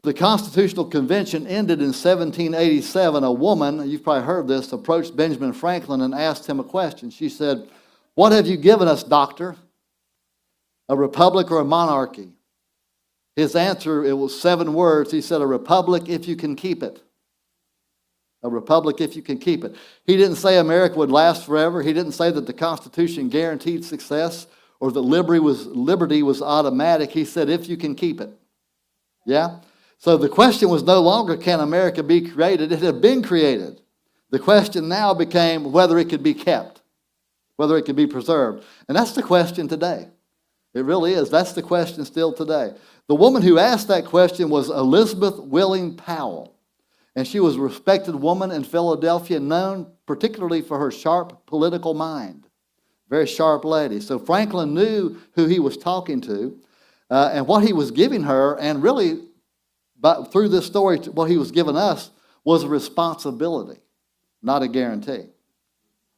When the Constitutional Convention ended in 1787, a woman, you've probably heard this, approached Benjamin Franklin and asked him a question. She said, "What have you given us, doctor? A republic or a monarchy?" His answer, it was 7 words. He said, "A republic if you can keep it." A republic if you can keep it. He didn't say America would last forever. He didn't say that the Constitution guaranteed success or that liberty was automatic. He said, if you can keep it. Yeah? So the question was no longer, can America be created? It had been created. The question now became whether it could be kept, whether it could be preserved. And that's the question today. It really is. That's the question still today. The woman who asked that question was Elizabeth Willing Powell. And she was a respected woman in Philadelphia, known particularly for her sharp political mind. Very sharp lady. So Franklin knew who he was talking to and what he was giving her. And really, through this story, what he was giving us was a responsibility, not a guarantee.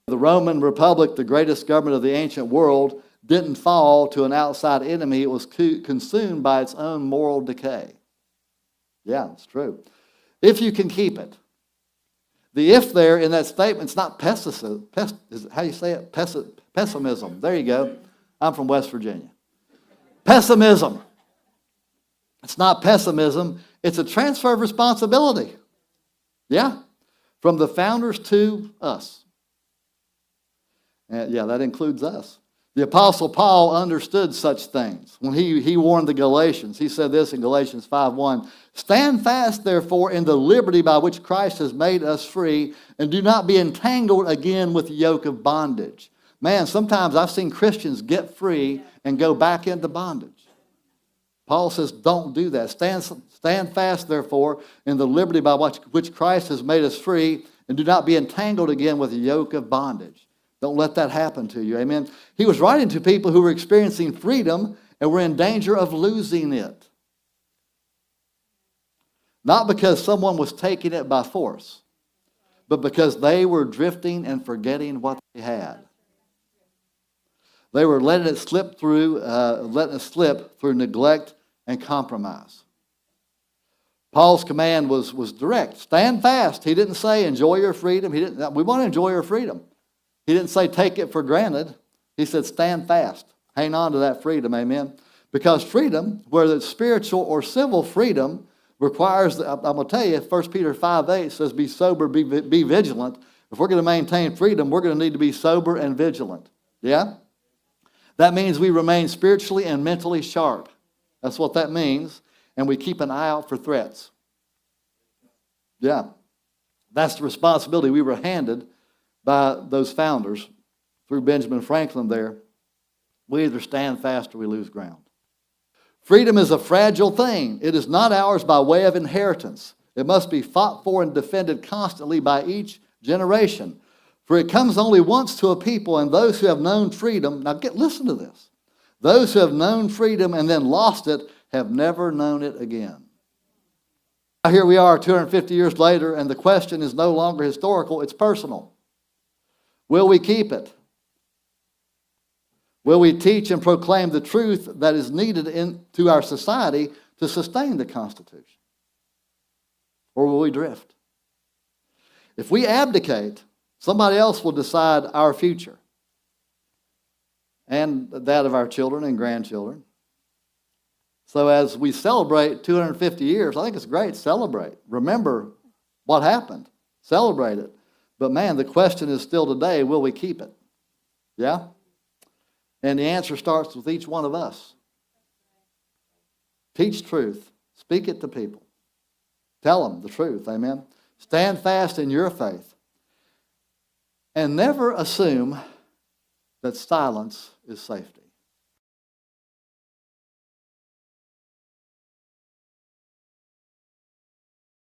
The Roman Republic, the greatest government of the ancient world, didn't fall to an outside enemy. It was consumed by its own moral decay. Yeah, it's true. If you can keep it. The if there in that statement is not pessimism. How you say it? Pessimism. There you go. I'm from West Virginia. Pessimism. It's not pessimism. It's a transfer of responsibility. Yeah. From the founders to us. And yeah, that includes us. The Apostle Paul understood such things. When he warned the Galatians, he said this in Galatians 5:1, "Stand fast, therefore, in the liberty by which Christ has made us free, and do not be entangled again with the yoke of bondage." Man, sometimes I've seen Christians get free and go back into bondage. Paul says, don't do that. Stand fast, therefore, in the liberty by which Christ has made us free, and do not be entangled again with the yoke of bondage. Don't let that happen to you. Amen. He was writing to people who were experiencing freedom and were in danger of losing it. Not because someone was taking it by force, but because they were drifting and forgetting what they had. They were letting it slip through neglect and compromise. Paul's command was direct. Stand fast. He didn't say enjoy your freedom. We want to enjoy our freedom. He didn't say take it for granted. He said stand fast. Hang on to that freedom, amen? Because freedom, whether it's spiritual or civil freedom, requires, I'm going to tell you, 1 Peter 5:8 says be sober, be vigilant. If we're going to maintain freedom, we're going to need to be sober and vigilant. Yeah? That means we remain spiritually and mentally sharp. That's what that means. And we keep an eye out for threats. Yeah. That's the responsibility we were handed by those founders through Benjamin Franklin there. We either stand fast or we lose ground. Freedom is a fragile thing. It is not ours by way of inheritance. It must be fought for and defended constantly by each generation. For it comes only once to a people, and those who have known freedom, listen to this. Those who have known freedom and then lost it have never known it again. Now here we are 250 years later, and the question is no longer historical, it's personal. Will we keep it? Will we teach and proclaim the truth that is needed into our society to sustain the Constitution? Or will we drift? If we abdicate, somebody else will decide our future and that of our children and grandchildren. So as we celebrate 250 years, I think it's great. Celebrate. Remember what happened. Celebrate it. But man, the question is still today, will we keep it? Yeah? And the answer starts with each one of us. Teach truth. Speak it to people. Tell them the truth. Amen? Stand fast in your faith. And never assume that silence is safety.